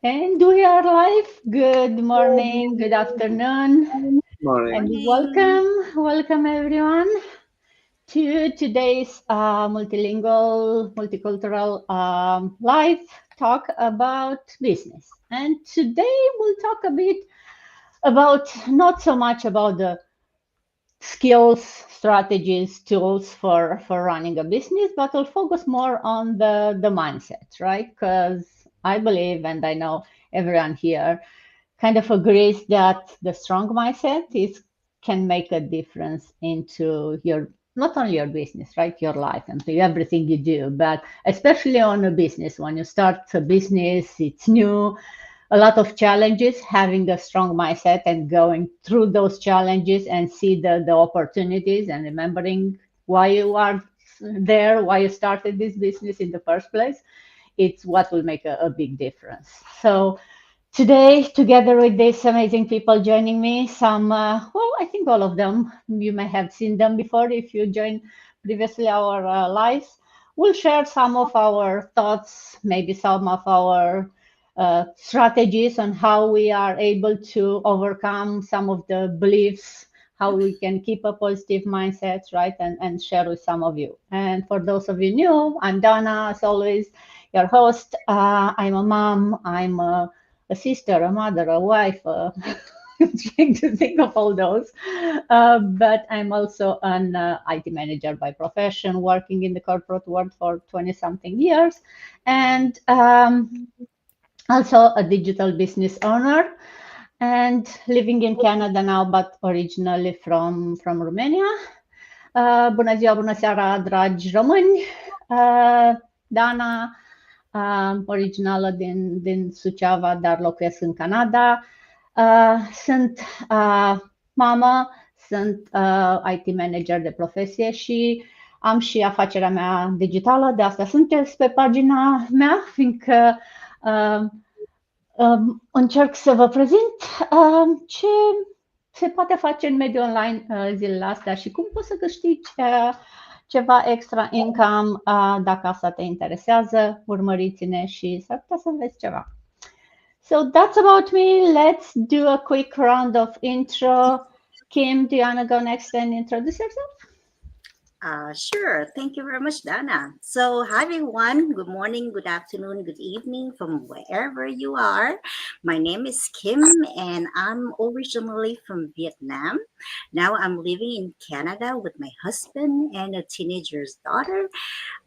And we are live. Good morning, good afternoon, Morning. and Morning. welcome everyone to today's multilingual, multicultural live talk about business. And today we'll talk a bit about not so much about the skills, strategies, tools for running a business, but we'll focus more on the mindset, right? Because I believe, and I know everyone here kind of agrees that the strong mindset is can make a difference into your not only your business, right, your life and to everything you do, but especially on a business. When you start a business, it's new, a lot of challenges. Having a strong mindset and going through those challenges and see the opportunities and remembering why you are there, why you started this business in the first place, it's what will make a big difference. So today, together with these amazing people joining me, well, I think all of them, you may have seen them before if you joined previously our lives. We'll share some of our thoughts, maybe some of our strategies on how we are able to overcome some of the beliefs, how we can keep a positive mindset, right? And share with some of you. And for those of you new, I'm Dana, as always, your host. I'm a mom, I'm a sister, a mother, a wife. I'm trying to think of all those. But I'm also an IT manager by profession, working in the corporate world for 20 something years, and also a digital business owner and living in Canada now, but originally from Romania. Bună ziua, bună seara, dragi români! Dana, originală din Suceava, dar locuiesc în Canada. Sunt mamă, sunt IT manager de profesie și am și afacerea mea digitală, de asta sunteți pe pagina mea, fiindcă încerc să vă prezint ce se poate face în mediul online zilele astea și cum poți să câștigi ceva extra income. Dacă asta te interesează, urmăriți-ne și s-ar putea să înveți ceva. So that's about me. Let's do a quick round of intro. Kim, do you want to go next and introduce yourself? Sure. Thank you very much, Dana. So, hi everyone. Good morning, good afternoon, good evening from wherever you are. My name is Kim, and I'm originally from Vietnam. Now I'm living in Canada with my husband and a teenager's daughter.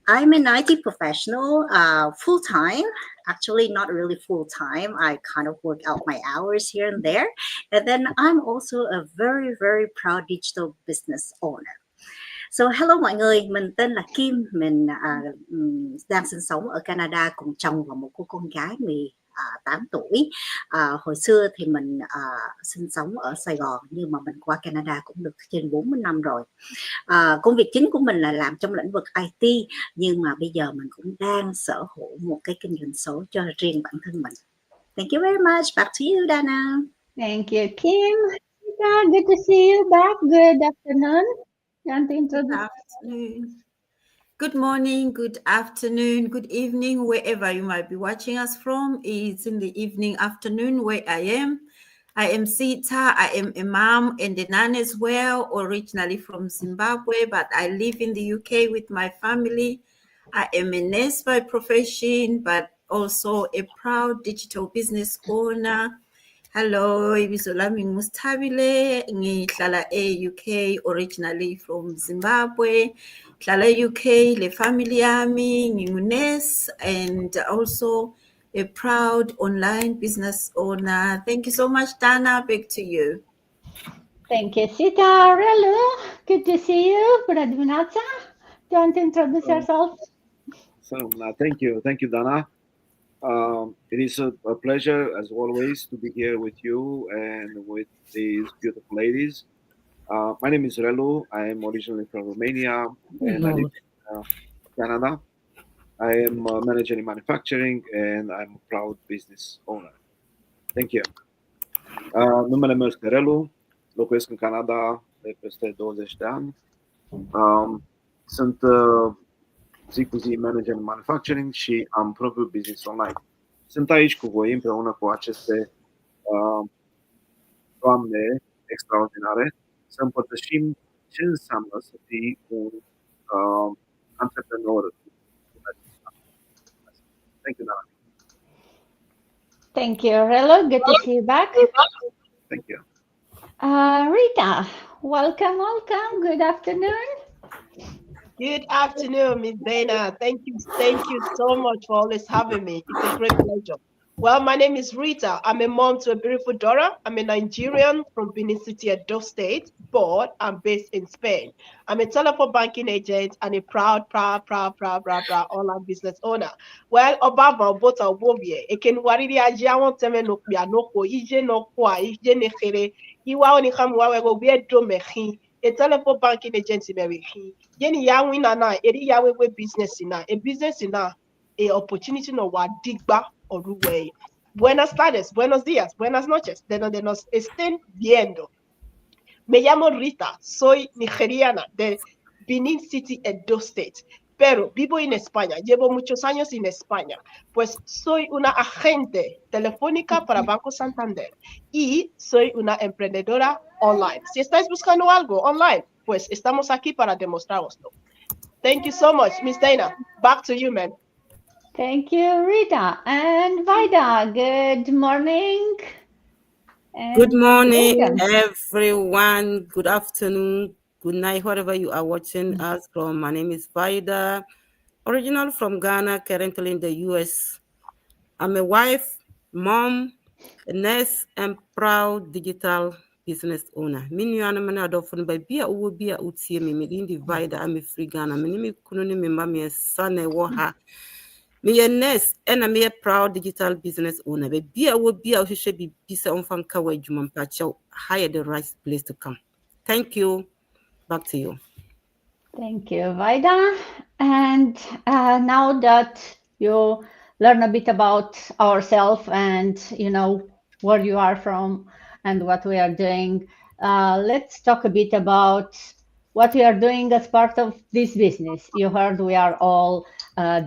I'm an IT professional, full time. Actually, not really full time. I kind of work out my hours here and there. And then I'm also a very, very proud digital business owner. So hello mọi người, mình tên là Kim, mình đang sinh sống ở Canada cùng chồng và một cô con gái 18 tuổi. Hồi xưa thì mình sinh sống ở Sài Gòn nhưng mà mình qua Canada cũng được trên 40 năm rồi. Công việc chính của mình là làm trong lĩnh vực IT, nhưng mà bây giờ mình cũng đang sở hữu một cái kinh doanh số cho riêng bản thân mình. Thank you very much. Back to you, Dana. Thank you, Kim. Good to see you back. Good afternoon. Good afternoon. Good morning, good afternoon, good evening, wherever you might be watching us from. It's in the evening, afternoon where I am. I am 𝐒𝐡𝐢𝐟𝐭. I am a mom and a nun as well, originally from Zimbabwe, but I live in the UK with my family. I am a nurse by profession, but also a proud digital business owner. Hello, ibizo lami nguSithabile, ngihlala e-UK, originally from Zimbabwe. Ngihlala e-UK, le family yami, ngingunurse and also a proud online business owner. Thank you so much, Dana. Back to you. Thank you, Sita. Hello, good to see you. Bună dimineața. Do you want to introduce yourself? So, thank you, Dana. It is a pleasure, as always, to be here with you and with these beautiful ladies. My name is Relu. I am originally from Romania and I live in Canada. I am a manager in manufacturing and I'm a proud business owner. Thank you. Numele meu este Relu. Locuiesc în Canada de peste 20 de ani. Sunt zi cu zi manager in manufacturing și am propriul business online. Sunt aici cu voi împreună cu aceste doamne extraordinare să împărtășim ce înseamnă să fii un antreprenor. Thank you, Dana. Thank you, Rello. Good to see you back. Thank you. Rita, welcome. Good afternoon. Good afternoon, Miss Dana. Thank you so much for always having me. It's a great pleasure. Well, my name is Rita. I'm a mom to a beautiful daughter. I'm a Nigerian from Benin City, Edo State, but I'm based in Spain. I'm a telephone banking agent and a proud online business owner. Well, Obama, both are wobie. Eken wariri aji awon teme no pia no ko ije no kwa ije ne khere. Iwa oni kam wa we go be do mekhi. A telephone banking agency mekhi. Yeni ya wina na eri ya we business na. A business na a opportunity no wa digba Oruway. Buenas tardes, buenos días, buenas noches, de donde nos estén viendo. Me llamo Rita, soy nigeriana de Benin City, Edo State, pero vivo en España, llevo muchos años en España, pues soy una agente telefónica para Banco Santander y soy una emprendedora online. Si estáis buscando algo online, pues estamos aquí para demostraroslo. Thank you so much, Miss Dana. Back to you, man. Thank you, Rita. And Vida, good morning. Good morning, everyone. Good afternoon, good night, wherever you are watching us from. My name is Vida, original from Ghana, currently in the US. I'm a wife, mom, a nurse, and proud digital business owner. Me and my adoption by be a will be a utie me in the Vida. I'm a free Ghana. My name is Kununi, my mommy, a son, a waha. Me a nurse and I'm a proud digital business owner. But be a would be a should be bisa on from 𝐘𝐲𝐿 𝐻ire the right place to come. Thank you. Back to you. Thank you, Vida. And now that you learn a bit about ourselves and you know where you are from and what we are doing, let's talk a bit about what we are doing as part of this business. You heard we are all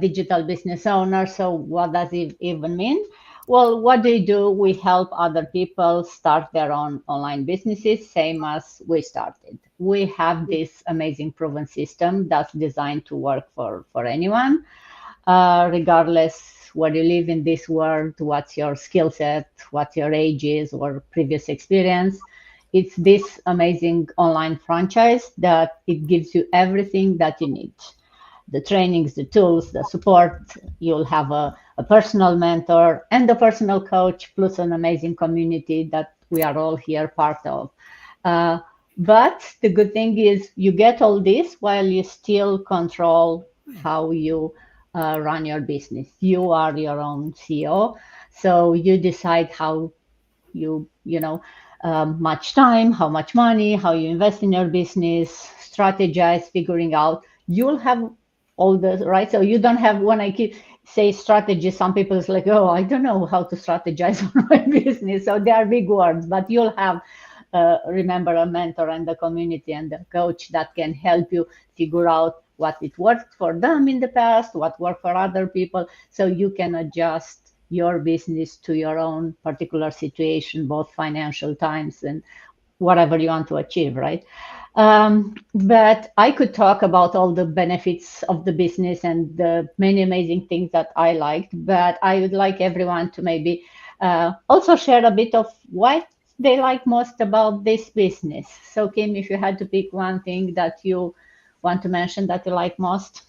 digital business owners, so what does it even mean? Well, what do? We help other people start their own online businesses, same as we started. We have this amazing proven system that's designed to work for anyone, regardless where you live in this world, what's your skill set, what your age is, or previous experience. It's this amazing online franchise that it gives you everything that you need. The trainings, the tools, the support. You'll have a personal mentor and a personal coach, plus an amazing community that we are all here part of. But the good thing is you get all this while you still control how you run your business. You are your own CEO, so you decide how you much time, how much money, how you invest in your business, strategize, figuring out. You'll have all the right. So you don't have, when I keep say strategy, some people is like, oh, I don't know how to strategize on my business. So they are big words, but you'll have remember a mentor and the community and the coach that can help you figure out what it worked for them in the past, what worked for other people, so you can adjust your business to your own particular situation, both financial times and whatever you want to achieve, right? But I could talk about all the benefits of the business and the many amazing things that I liked, but I would like everyone to maybe also share a bit of what they like most about this business. So Kim, if you had to pick one thing that you want to mention that you like most.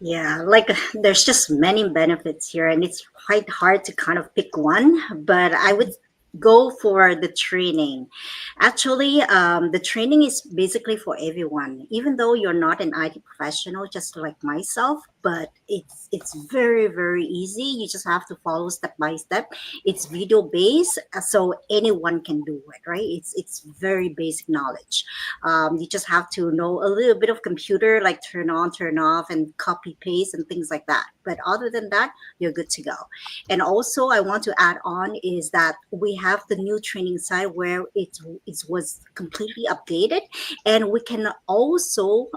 Yeah, like there's just many benefits here, and it's quite hard to kind of pick one, but I would go for the training. Actually, the training is basically for everyone, even though you're not an IT professional, just like myself, but it's very, very easy. You just have to follow step by step. It's video based, so anyone can do it, right? It's very basic knowledge. You just have to know a little bit of computer, like turn on, turn off, and copy paste and things like that. But other than that, you're good to go. And also, I want to add on is that we have the new training site where it was completely updated, and we can also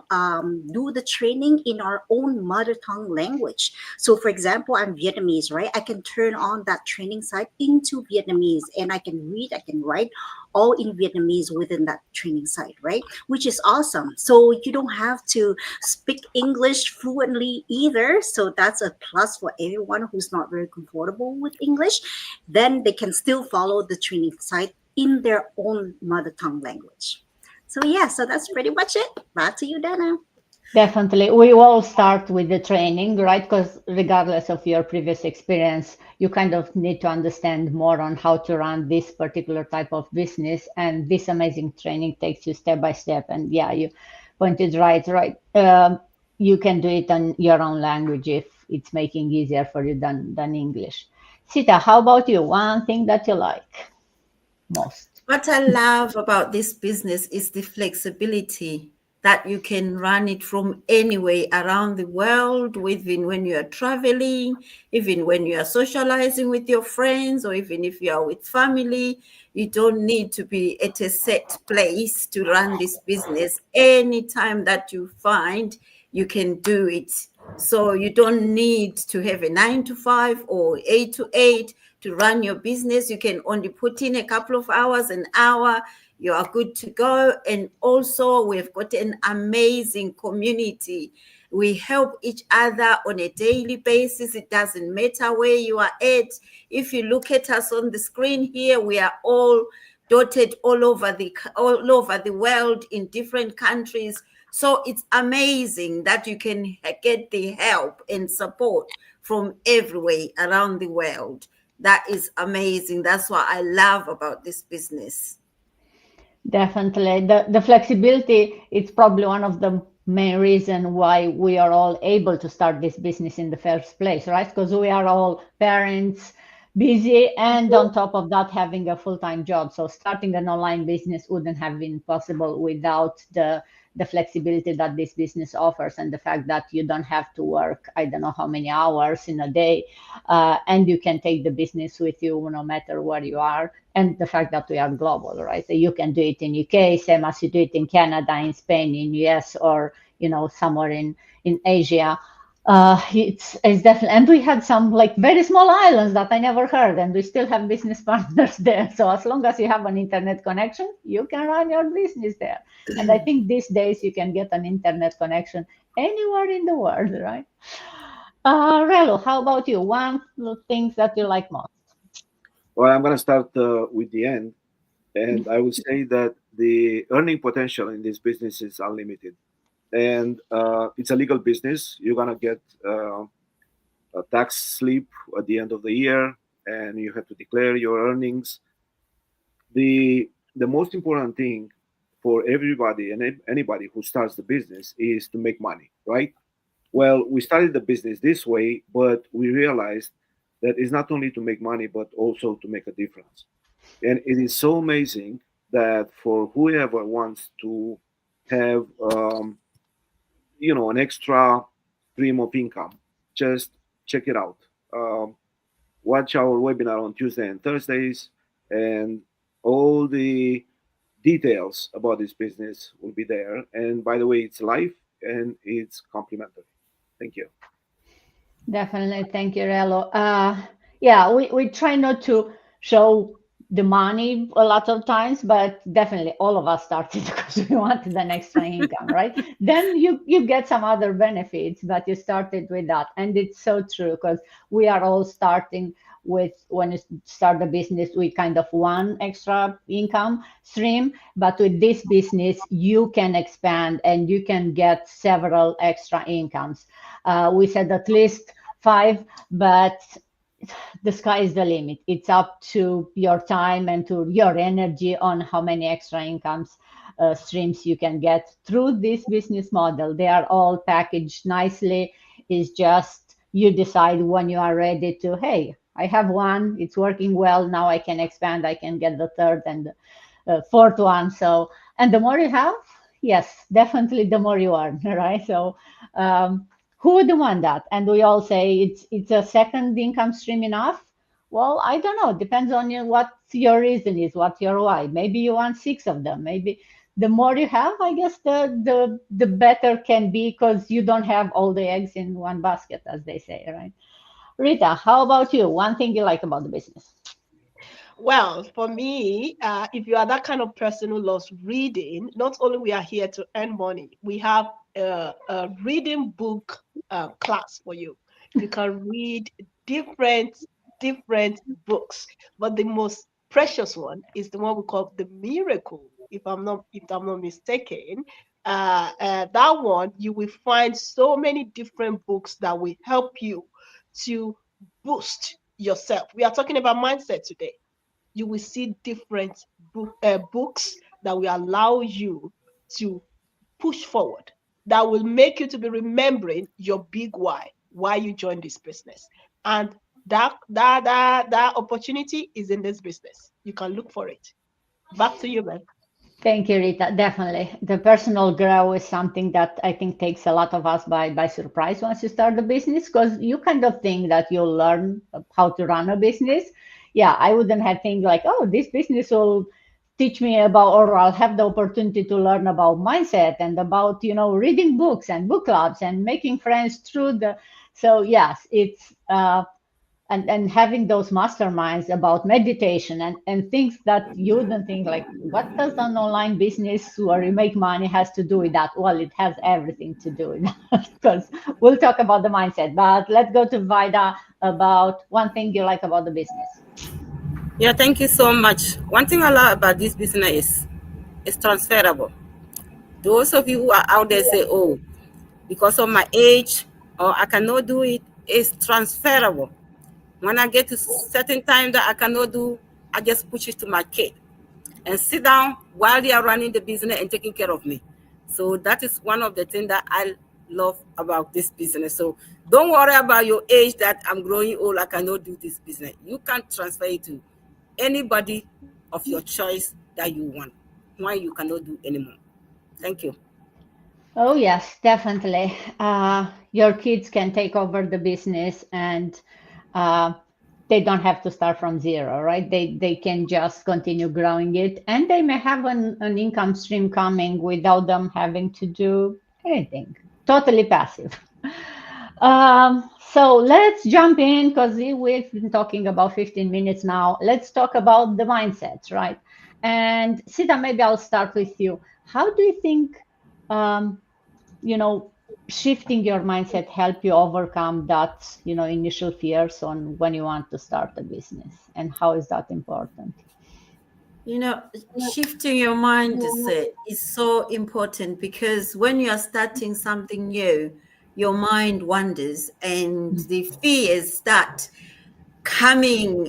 do the training in our own mother tongue language. So, for example, I'm Vietnamese, right? I can turn on that training site into Vietnamese, and I can read, I can write all in Vietnamese within that training site, right? Which is awesome. So you don't have to speak English fluently either. So that's a plus for everyone who's not very comfortable with English. Then they can still follow the training site in their own mother tongue language. So yeah, so that's pretty much it. Back to you, Dana. Definitely. We all start with the training, right? Because regardless of your previous experience, you kind of need to understand more on how to run this particular type of business. And this amazing training takes you step by step. And yeah, you pointed right. You can do it in your own language if it's making easier for you than English. Sita, how about you? One thing that you like most? What I love about this business is the flexibility that you can run it from anywhere around the world, even when you are traveling, even when you are socializing with your friends, or even if you are with family. You don't need to be at a set place to run this business. Anytime that you find, you can do it. So you don't need to have a 9 to 5 or 8 to 8 to run your business. You can only put in a couple of hours, an hour, you are good to go. And also, we've got an amazing community. We help each other on a daily basis. It doesn't matter where you are at. If you look at us on the screen here, we are all dotted all over the world in different countries. So it's amazing that you can get the help and support from everywhere around the world. That is amazing. That's what I love about this business. Definitely. The flexibility, it's probably one of the main reason why we are all able to start this business in the first place, right? Because we are all parents, busy, and on top of that, having a full-time job. So starting an online business wouldn't have been possible without the flexibility that this business offers, and the fact that you don't have to work, I don't know how many hours in a day, and you can take the business with you no matter where you are. And the fact that we are global, right? So you can do it in UK, same as you do it in Canada, in Spain, in US, or somewhere in Asia. It's definitely, and we had some like very small islands that I never heard, and we still have business partners there. So as long as you have an internet connection, you can run your business there. And I think these days you can get an internet connection anywhere in the world, right? Relo, how about you? One of the things that you like most? Well, I'm going to start with the end. And I would say that the earning potential in this business is unlimited. And it's a legal business. You're going to get a tax slip at the end of the year, and you have to declare your earnings. The most important thing for everybody and anybody who starts the business is to make money, right? Well, we started the business this way, but we realized that it's not only to make money, but also to make a difference. And it is so amazing that for whoever wants to have, an extra stream of income, just check it out. Watch our webinar on Tuesday and Thursdays, and all the details about this business will be there. And by the way, it's live and it's complimentary. Thank you. Definitely. Thank you, Relo. Yeah, we try not to show the money a lot of times, but definitely all of us started because we wanted an extra income, right? Then you get some other benefits, but you started with that. And it's so true, because we are all starting with, when you start the business, with kind of one extra income stream. But with this business, you can expand and you can get several extra incomes. We said at least 5, but the sky is the limit. It's up to your time and to your energy on how many extra incomes streams you can get through this business model. They are all packaged nicely. It's just you decide when you are ready to, hey, I have one, it's working well, now I can expand, I can get the third and the fourth one. So, and the more you have, yes, definitely the more you earn, right? So who wouldn't want that? And we all say it's a second income stream enough. Well, I don't know. Depends on you, what your reason is, what your why. Maybe you want 6 of them. Maybe the more you have, I guess the better can be, because you don't have all the eggs in one basket, as they say, right? Rita, how about you? One thing you like about the business? Well, for me, if you are that kind of person who loves reading, not only we are here to earn money, we have a reading book class for you. You can read different books, but the most precious one is the one we call the miracle. If I'm not mistaken, that one you will find so many different books that will help you to boost yourself. We are talking about mindset today. You will see different books that will allow you to push forward, that will make you to be remembering your big why you joined this business. And that opportunity is in this business. You can look for it. Back to you, man. Thank you, Rita. Definitely. The personal growth is something that I think takes a lot of us by surprise once you start the business, because you kind of think that you'll learn how to run a business. Yeah, I wouldn't have think like, oh, this business will teach me about, or I'll have the opportunity to learn about mindset and about, reading books and book clubs and making friends through the. So yes, it's and having those masterminds about meditation and things that you wouldn't think, like, what does an online business where you make money has to do with that? Well, it has everything to do with that, because we'll talk about the mindset. But let's go to Vida about one thing you like about the business. Yeah, thank you so much. One thing I love about this business is it's transferable. Those of you who are out there say, oh, because of my age, or I cannot do it, it's transferable. When I get to certain time that I cannot do, I just push it to my kid and sit down while they are running the business and taking care of me. So that is one of the things that I love about this business. So don't worry about your age, that I'm growing old, I cannot do this business. You can transfer it to anybody of your choice that you want. Why you cannot do anymore. Thank you. Oh, yes, definitely. Your kids can take over the business, and uh, they don't have to start from zero, right? They can just continue growing it, and they may have an income stream coming without them having to do anything. Totally passive. So let's jump in, because we've been talking about 15 minutes now. Let's talk about the mindset, right? And Sita, maybe I'll start with you. How do you think um, shifting your mindset help you overcome that, initial fears on when you want to start a business? And how is that important? Shifting your mindset is so important, because when you are starting something new, your mind wanders and the fears start coming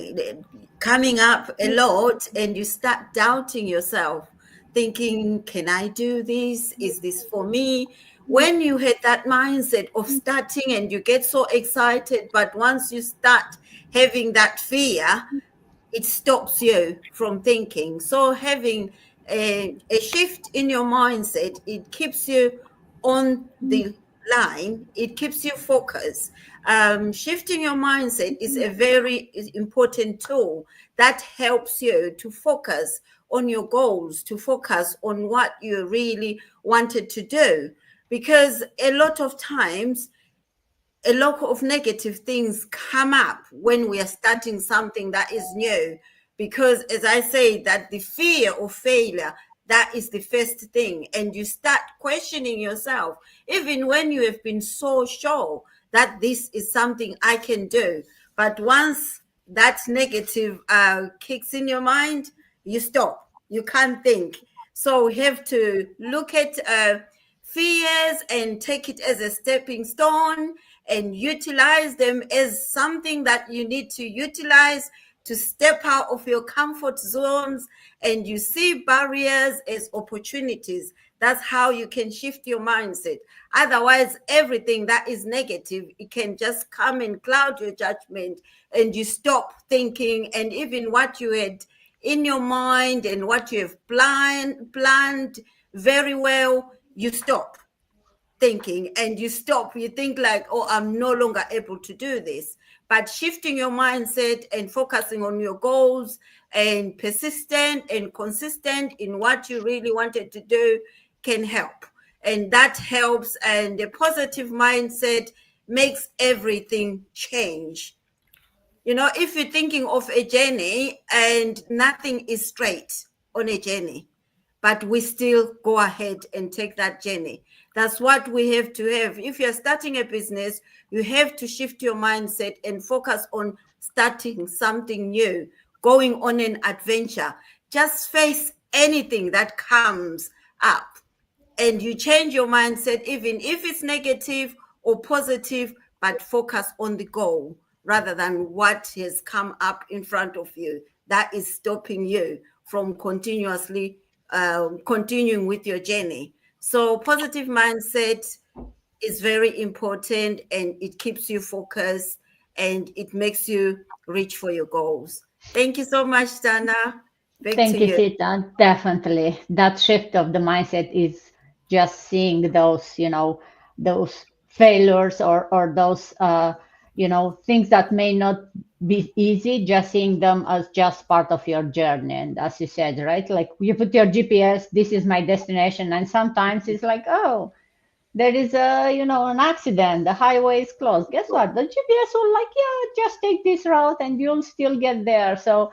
up a lot, and you start doubting yourself, thinking, can I do this? Is this for me? When you had that mindset of starting and you get so excited, but once you start having that fear, it stops you from thinking. So having a shift in your mindset, it keeps you on the line, it keeps you focused. Shifting your mindset is a very important tool that helps you to focus on your goals, to focus on what you really wanted to do. Because a lot of times, a lot of negative things come up when we are starting something that is new, because as I say, that the fear of failure, that is the first thing, and you start questioning yourself even when you have been so sure that this is something I can do. But once that negative kicks in your mind, you stop, you can't think. So we have to look at fears and take it as a stepping stone and utilize them as something that you need to utilize to step out of your comfort zones, and you see barriers as opportunities. That's how you can shift your mindset. Otherwise, everything that is negative, it can just come and cloud your judgment, and you stop thinking, and even what you had in your mind and what you have planned very well, you stop. thinking and you stop, you think like, oh, I'm no longer able to do this. But shifting your mindset and focusing on your goals and persistent and consistent in what you really wanted to do can help. And that helps. And a positive mindset makes everything change. You know, if you're thinking of a journey and nothing is straight on a journey, but we still go ahead and take that journey. That's what we have to have. If you're starting a business, you have to shift your mindset and focus on starting something new, going on an adventure. Just face anything that comes up and you change your mindset, even if it's negative or positive, but focus on the goal rather than what has come up in front of you that is stopping you from continuously continuing with your journey. So positive mindset is very important, and it keeps you focused and it makes you reach for your goals. Thank you so much, Dana. Back Thank to you, you. Sita. Definitely. That shift of the mindset is just seeing those, those failures or those, things that may not be easy, just seeing them as just part of your journey. And as you said, right? Like you put your GPS, this is my destination. And sometimes it's like, oh, there is an accident, the highway is closed. Guess what? The GPS will like, yeah, just take this route and you'll still get there. So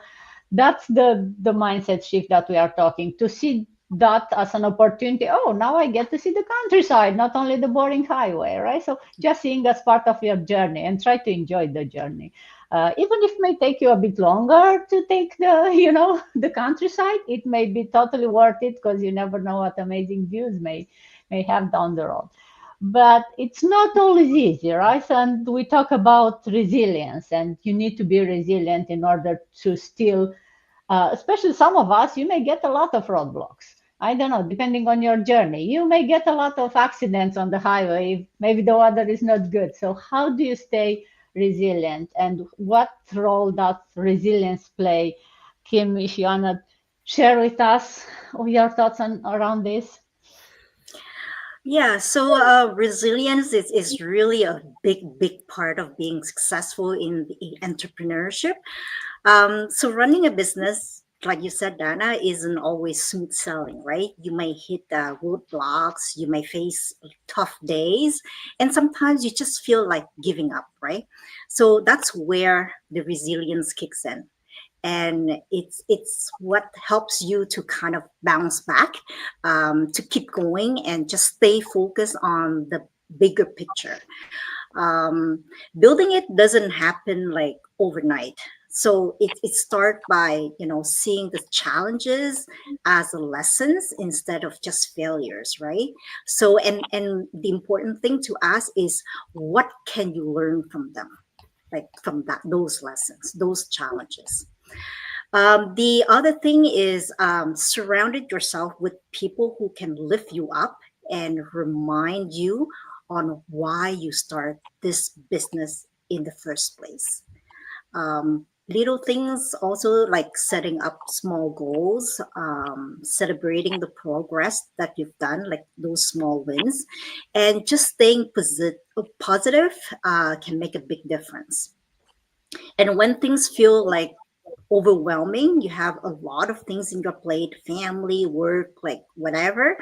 that's the mindset shift that we are talking, to see that as an opportunity. Oh, now I get to see the countryside, not only the boring highway, right? So just seeing as part of your journey and try to enjoy the journey, even if it may take you a bit longer to take the the countryside, it may be totally worth it, because you never know what amazing views may have down the road. But it's not always easy, right? And we talk about resilience, and you need to be resilient in order to still, especially some of us, you may get a lot of roadblocks. I don't know, depending on your journey. You may get a lot of accidents on the highway. Maybe the weather is not good. So, how do you stay resilient? And what role does resilience play? Kim, if you want to share with us your thoughts around this. Yeah, so resilience is really a big part of being successful in the entrepreneurship. So running a business, like you said, Dana, isn't always smooth sailing, right? You may hit roadblocks, you may face tough days, and sometimes you just feel like giving up, right? So that's where the resilience kicks in, and it's what helps you to kind of bounce back, to keep going and just stay focused on the bigger picture. Building it doesn't happen like overnight, so it starts by seeing the challenges as lessons instead of just failures, right? So and the important thing to ask is, what can you learn from them, like from those lessons, those challenges. The other thing is, surrounded yourself with people who can lift you up and remind you on why you start this business in the first place. Little things also, like setting up small goals, celebrating the progress that you've done, like those small wins, and just staying positive can make a big difference. And when things feel like overwhelming, you have a lot of things in your plate, family, work, like whatever,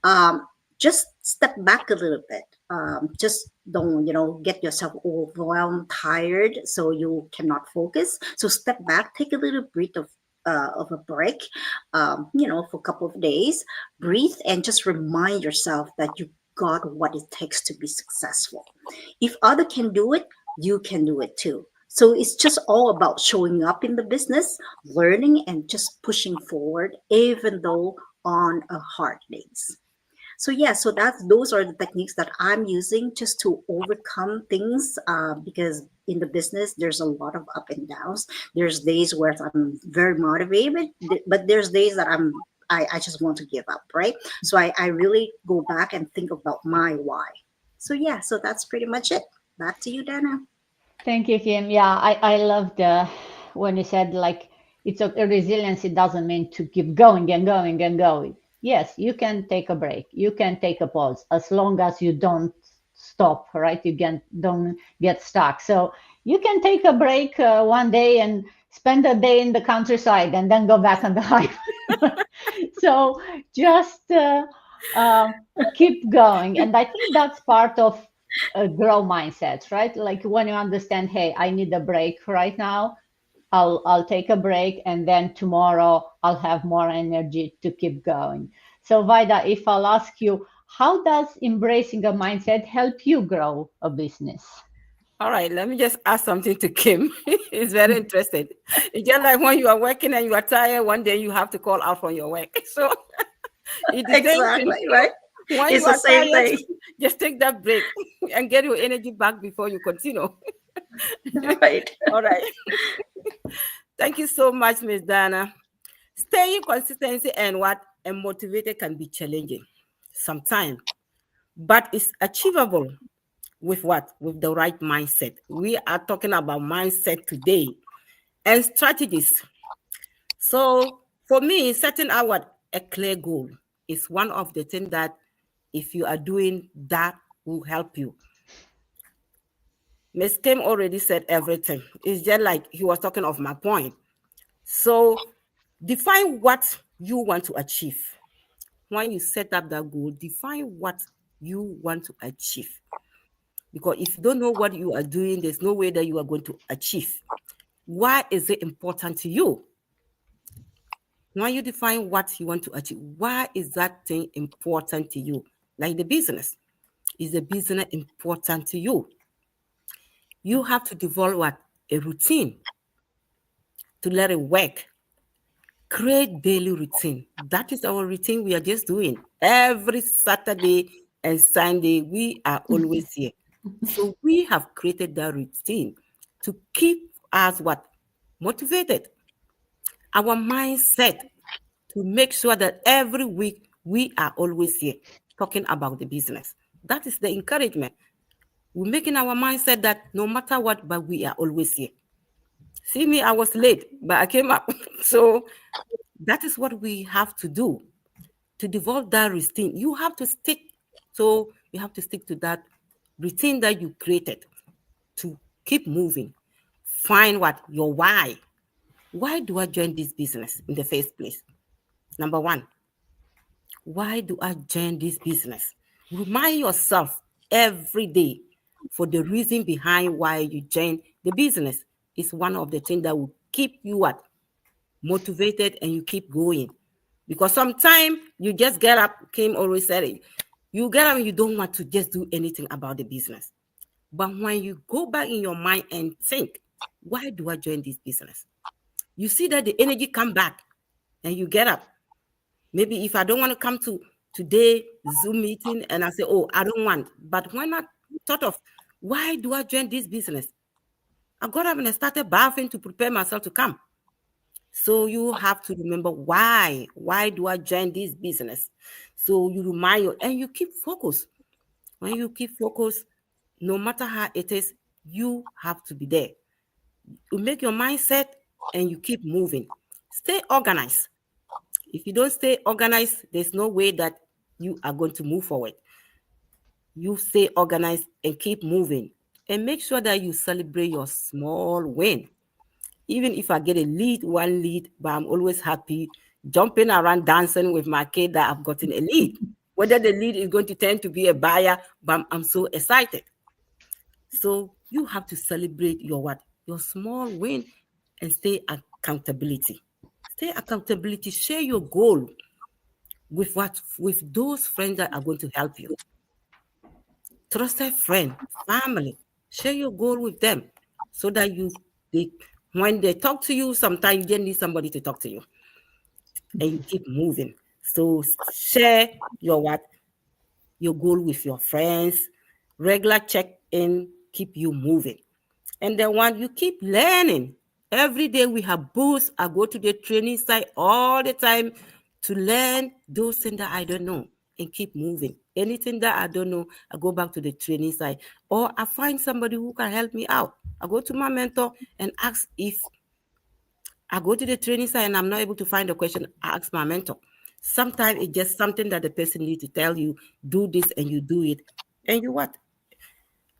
um, just step back a little bit. Just don't get yourself overwhelmed, tired, so you cannot focus. So step back, take a little breath of a break, for a couple of days, breathe, and just remind yourself that you got what it takes to be successful. If other can do it, you can do it too. So it's just all about showing up in the business, learning, and just pushing forward, even though on a hard days. So yeah, so those are the techniques that I'm using just to overcome things, because in the business there's a lot of up and downs. There's days where I'm very motivated, but there's days that I just want to give up, right? So I really go back and think about my why. So yeah, so that's pretty much it. Back to you, Dana. Thank you, Kim. Yeah, I love the when you said like it's a resilience. It doesn't mean to keep going and going and going. yes, you can take a break. You can take a pause as long as you don't stop, right? Don't get stuck. So you can take a break one day and spend a day in the countryside and then go back on the highway. So just keep going. And I think that's part of a grow mindset, right? Like when you understand, hey, I need a break right now. I'll take a break, and then tomorrow I'll have more energy to keep going. So Vaida, if I'll ask you, how does embracing a mindset help you grow a business? All right, let me just ask something to Kim. He's very interested. It's just like when you are working and you are tired, one day you have to call out from your work. So it's the Exactly, same thing. right? When It's you the are same tired, thing. just take that break and get your energy back before you continue. Right. All right. Thank you so much, Miss Dana. Staying consistency and motivated can be challenging sometimes, but it's achievable with what? With the right mindset. We are talking about mindset today and strategies. So for me, setting out a clear goal is one of the things that if you are doing that will help you. Ms. Kim already said everything. It's just like he was talking of my point. So define what you want to achieve. When you set up that goal, define what you want to achieve. Because if you don't know what you are doing, there's no way that you are going to achieve. Why is it important to you? When you define what you want to achieve, why is that thing important to you? Like the business. Is the business important to you? You have to develop what? A routine to let it work. Create daily routine. That is our routine we are just doing. Every Saturday and Sunday, we are always here. So we have created that routine to keep us what? Motivated. Our mindset to make sure that every week we are always here talking about the business. That is the encouragement. We're making our mindset that no matter what, but we are always here. See me, I was late, but I came up. So that is what we have to do to develop that routine. You have to stick. So you have to stick to that routine that you created to keep moving. Find what? Your why. Why do I join this business in the first place? Number one, why do I join this business? Remind yourself every day for the reason behind why you join the business. Is one of the things that will keep you what? Motivated, and you keep going. Because sometimes you just get up, Kim always said it, you get up and you don't want to just do anything about the business. But when you go back in your mind and think, why do I join this business? You see that the energy come back and you get up. Maybe if I don't want to come to today Zoom meeting and I say, oh, I don't want. But when I thought of, why do I join this business? I got up and I started bathing to prepare myself to come. So you have to remember why. Why do I join this business? So you remind you and you keep focused. When you keep focused, no matter how it is, you have to be there. You make your mindset and you keep moving. Stay organized. If you don't stay organized, there's no way that you are going to move forward. You stay organized and keep moving. And make sure that you celebrate your small win. Even if I get one lead, but I'm always happy jumping around dancing with my kid that I've gotten a lead. Whether the lead is going to turn to be a buyer, but I'm so excited. So you have to celebrate your what? Your small win and stay accountability. Stay accountability. Share your goal with what? With those friends that are going to help you. Trusted friend, family. Share your goal with them so that when they talk to you, sometimes you just need somebody to talk to you. And you keep moving. So share your what? Your goal with your friends. Regular check-in, keep you moving. And then when you keep learning, every day we have booths. I go to the training site all the time to learn those things that I don't know and keep moving. Anything that I don't know, I go back to the training site or I find somebody who can help me out. I go to my mentor and ask if I go to the training site and I'm not able to find a question, I ask my mentor. Sometimes it's just something that the person needs to tell you, do this, and you do it. And you what?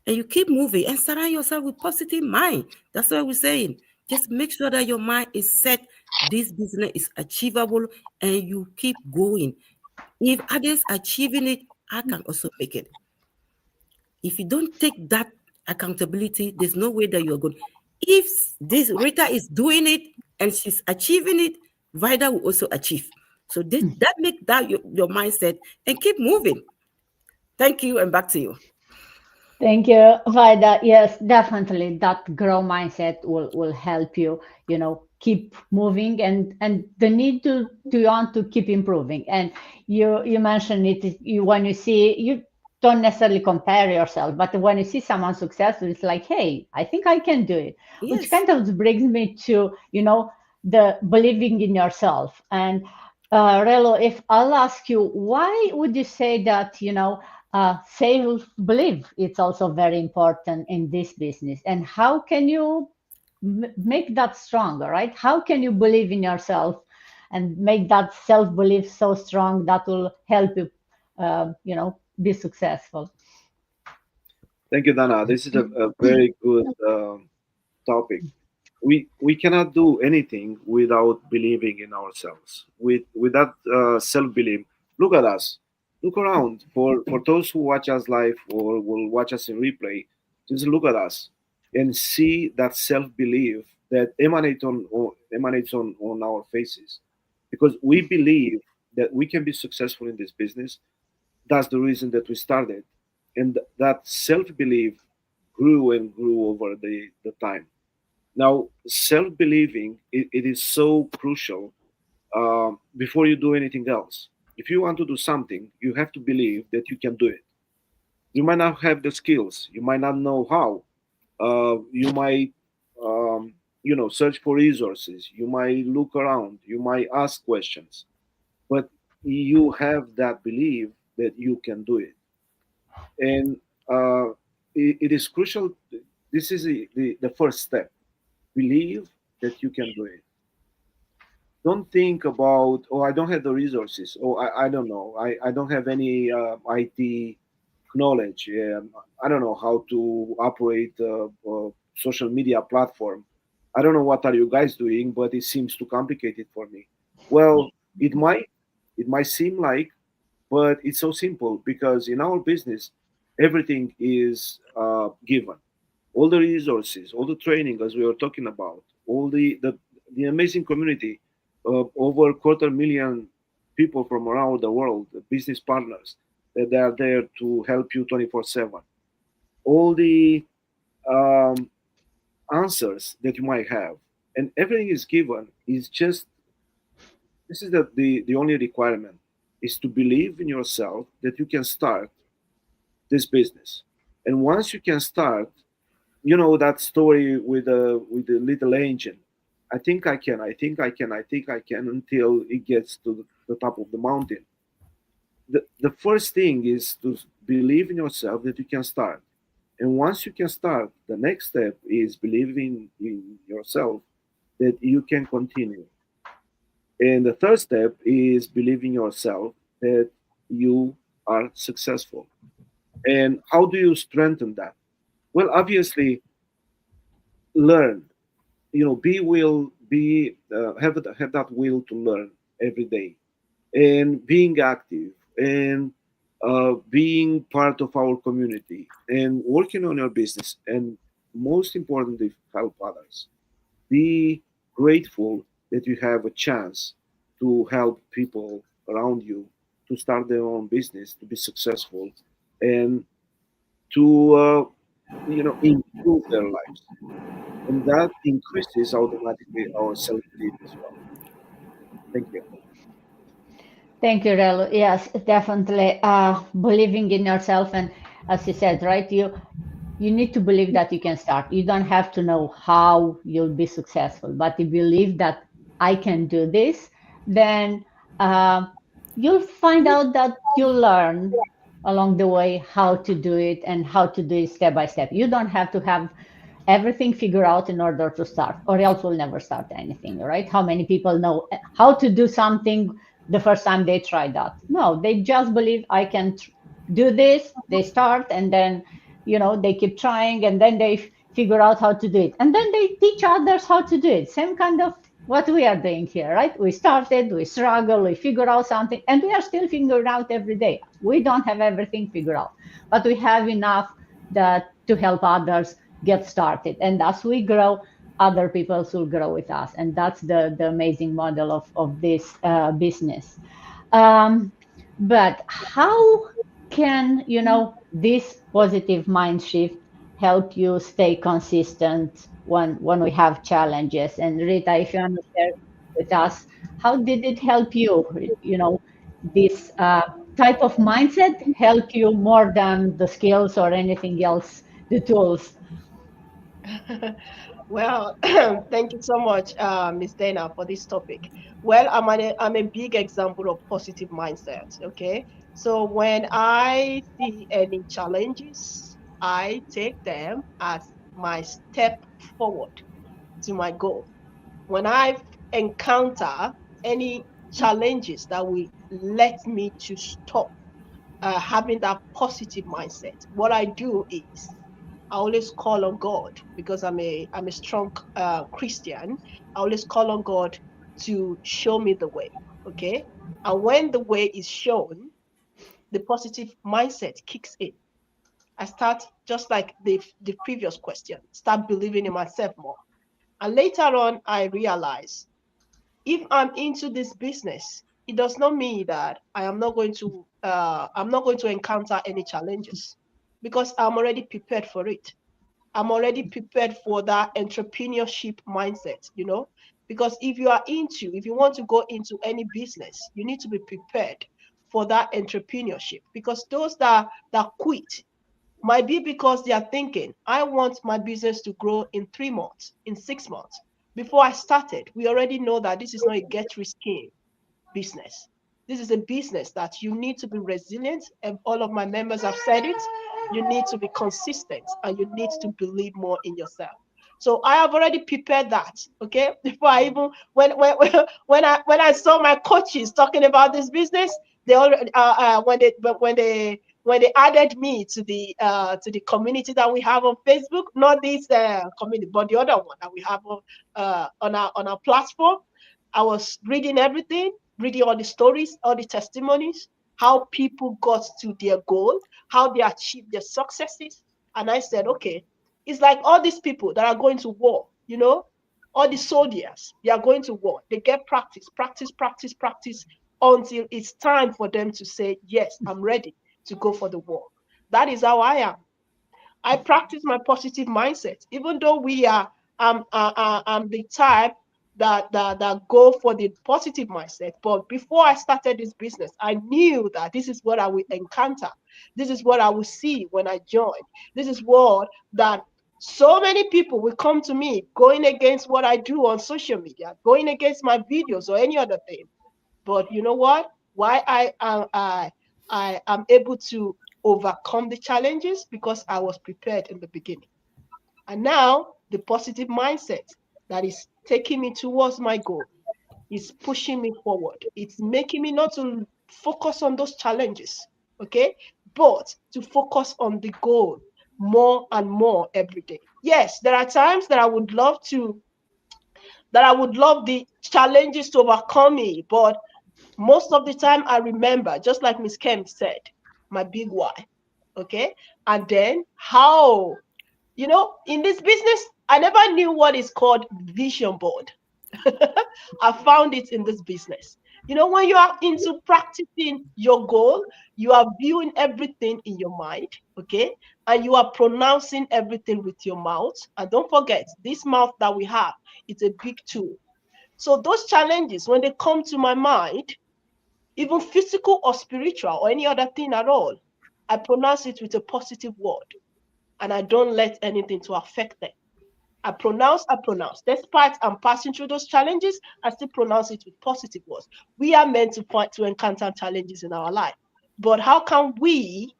And you keep moving and surround yourself with positive mind. That's what we're saying. Just make sure that your mind is set. This business is achievable, and you keep going. If others achieving it, I can also make it. If you don't take that accountability, there's no way that you're good. If this Rita is doing it and she's achieving it, Vida will also achieve. So that make that your mindset and keep moving. Thank you, and back to you. Thank you, Vida. Yes, definitely that grow mindset will help you, keep moving and the need to want to keep improving. And you mentioned it, when you see, you don't necessarily compare yourself, but when you see someone successful, it's like, hey, I think I can do it. Yes. Which kind of brings me to, the believing in yourself. And Relo, if I'll ask you, why would you say that, self-belief it's also very important in this business, and how can you make that stronger, right? How can you believe in yourself and make that self-belief so strong that will help you, be successful? Thank you, Dana. This is a very good topic. We cannot do anything without believing in ourselves. With that self-belief, look at us. Look around. For those who watch us live or will watch us in replay, just look at us and see that self-belief that emanates on our faces, because we believe that we can be successful in this business. That's the reason that we started, and that self-belief grew and grew over the time. Now, self-believing, it is so crucial before you do anything else. If you want to do something, you have to believe that you can do it. You might not have the skills. You might not know how. You might, search for resources. You might look around. You might ask questions. But you have that belief that you can do it. And it is crucial. This is the first step. Believe that you can do it. Don't think about, oh, I don't have the resources. Oh, I don't know. I don't have any IT knowledge. I don't know how to operate a social media platform. I don't know what are you guys doing, but it seems too complicated for me. Well, it might seem like, but it's so simple, because in our business, everything is given. All the resources, all the training, as we were talking about, all the amazing community of over 250,000 people from around the world, the business partners, that they are there to help you 24/7. All the um, answers that you might have, and everything is given. Is just, this is the only requirement, is to believe in yourself that you can start this business. And once you can start, that story with the little engine. I think I can. I think I can. I think I can, until it gets to the top of the mountain. The first thing is to believe in yourself that you can start. And once you can start, the next step is believing in yourself that you can continue. And the third step is believing yourself that you are successful. And how do you strengthen that? Well, obviously, learn. Have that will to learn every day, and being active, and being part of our community, and working on your business, and most importantly, help others. Be grateful that you have a chance to help people around you to start their own business, to be successful, and to improve their lives, and that increases automatically our self-belief as well. Thank you. Thank you, Relo. Yes, definitely. Believing in yourself, and as you said, right, you need to believe that you can start. You don't have to know how you'll be successful, but if you believe that I can do this, then you'll find out that you'll learn along the way how to do it, and how to do it step by step. You don't have to have everything figured out in order to start, or else we'll never start anything, right? How many people know how to do something the first time they try that. No, they just believe I can do this. They start, and then, they keep trying, and then they figure out how to do it. And then they teach others how to do it. Same kind of what we are doing here, right? We started, we struggle, we figure out something, and we are still figuring out every day. We don't have everything figured out, but we have enough that to help others get started. And as we grow, other people will grow with us. And that's the amazing model of this business. But how can, this positive mind shift help you stay consistent when we have challenges? And Rita, if you want to share with us, how did it help you? This type of mindset help you more than the skills or anything else, the tools? Well, thank you so much, Miss Dana, for this topic. Well, I'm a big example of positive mindset. Okay, so when I see any challenges, I take them as my step forward to my goal. When I encounter any challenges that will let me to stop having that positive mindset, what I do is I always call on God because I'm a strong Christian. I always call on God to show me the way. Okay, and when the way is shown, the positive mindset kicks in. I start just like the previous question, start believing in myself more. And later on, I realize if I'm into this business, it does not mean that I'm not going to encounter any challenges because I'm already prepared for it. I'm already prepared for that entrepreneurship mindset, because if you want to go into any business, you need to be prepared for that entrepreneurship because those that quit might be because they are thinking, I want my business to grow in 3 months, in 6 months. Before I started, we already know that this is not a get rich scheme business. This is a business that you need to be resilient, and all of my members have said it. You need to be consistent and you need to believe more in yourself. So I have already prepared that. Okay, before I even when I saw my coaches talking about this business, they already when they added me to the community that we have on Facebook, not this community, but the other one that we have on our platform. I was reading everything, reading all the stories, all the testimonies, how people got to their goal, how they achieved their successes. And I said, okay, it's like all these people that are going to war, all the soldiers, they are going to war. They get practice, practice, practice, practice until it's time for them to say, yes, I'm ready to go for the war. That is how I am. I practice my positive mindset, even though I'm the type that go for the positive mindset. But before I started this business, I knew that this is what I will encounter. This is what I will see when I join. This is what that so many people will come to me going against what I do on social media, going against my videos or any other thing. But you know what? Why I am able to overcome the challenges because I was prepared in the beginning. And now the positive mindset that is taking me towards my goal is pushing me forward. It's making me not to focus on those challenges, okay, but to focus on the goal more and more every day. Yes, there are times that I would love the challenges to overcome me, but most of the time I remember, just like Miss Kim said, my big why. Okay. And then how, in this business, I never knew what is called vision board. I found it in this business. When you are into practicing your goal, you are viewing everything in your mind, okay? And you are pronouncing everything with your mouth. And don't forget, this mouth that we have, it's a big tool. So those challenges, when they come to my mind, even physical or spiritual or any other thing at all, I pronounce it with a positive word and I don't let anything to affect them. I pronounce. Despite I'm passing through those challenges, I still pronounce it with positive words. We are meant to encounter challenges in our life. But how can we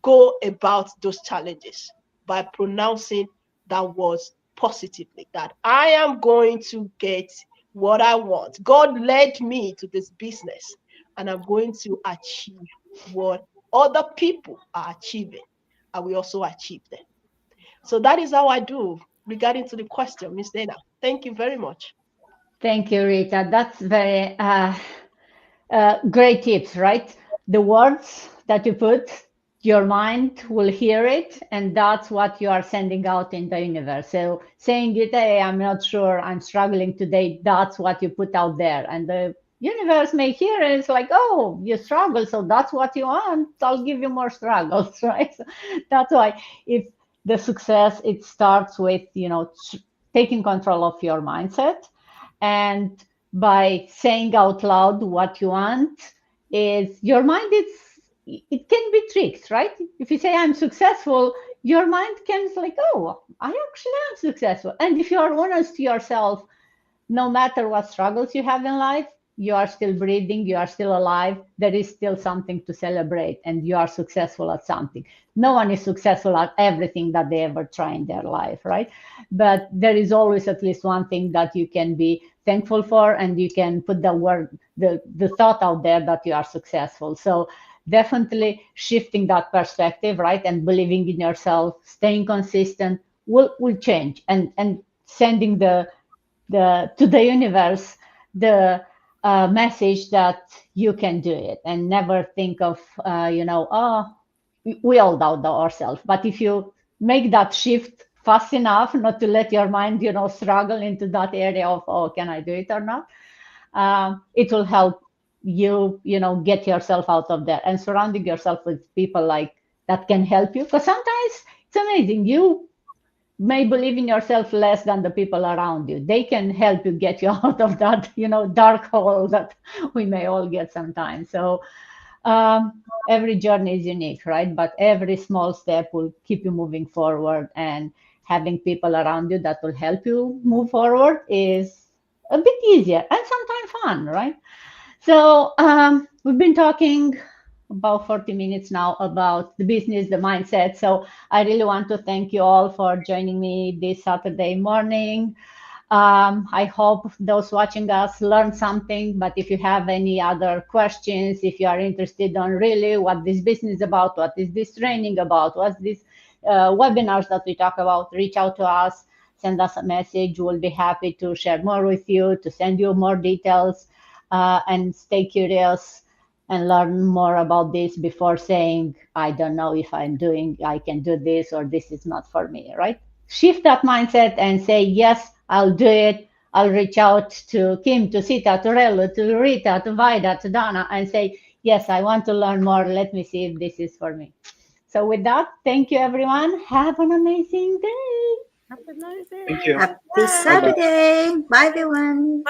go about those challenges? By pronouncing that words positively, that I am going to get what I want. God led me to this business, and I'm going to achieve what other people are achieving. I will also achieve them. So that is how I do regarding to the question, Miss Dana. Thank you very much. Thank you, Rita. That's very great tips, right? The words that you put, your mind will hear it, and that's what you are sending out in the universe. So saying it, hey, I'm not sure, I'm struggling today, that's what you put out there. And the universe may hear it. It's like, oh, you struggle, so that's what you want. I'll give you more struggles, right? So that's why if the success, it starts with, taking control of your mindset, and by saying out loud what you want, is your mind, it can be tricked, right? If you say I'm successful, your mind can like, oh, I actually am successful. And if you are honest to yourself, no matter what struggles you have in life, you are still breathing, you are still alive, there is still something to celebrate, and you are successful at something. No one is successful at everything that they ever try in their life, right? But there is always at least one thing that you can be thankful for, and you can put the thought out there that you are successful. So definitely shifting that perspective, right? And believing in yourself, staying consistent will change, and sending to the universe the message that you can do it, and never think of oh, we all doubt ourselves. But if you make that shift fast enough not to let your mind struggle into that area of, oh, can I do it or not, it will help you get yourself out of there, and surrounding yourself with people like that can help you, because sometimes it's amazing, you may believe in yourself less than the people around you. They can help you get you out of that, dark hole that we may all get sometimes. So every journey is unique, right? But every small step will keep you moving forward, and having people around you that will help you move forward is a bit easier and sometimes fun, right? So we've been talking about 40 minutes now about the business, the mindset. So I really want to thank you all for joining me this Saturday morning. I hope those watching us learned something, but if you have any other questions, if you are interested on really what this business is about, what is this training about, what's this webinars that we talk about, reach out to us, send us a message. We'll be happy to share more with you, to send you more details, and stay curious and learn more about this before saying, I don't know if I can do this, or this is not for me, right? Shift that mindset and say, yes, I'll do it. I'll reach out to Kim, to Sita, to Relu, to Rita, to Vaida, to Dana, and say, yes, I want to learn more. Let me see if this is for me. So with that, thank you, everyone. Have an amazing day. Have a nice day. Thank you. Happy Saturday. Bye, everyone.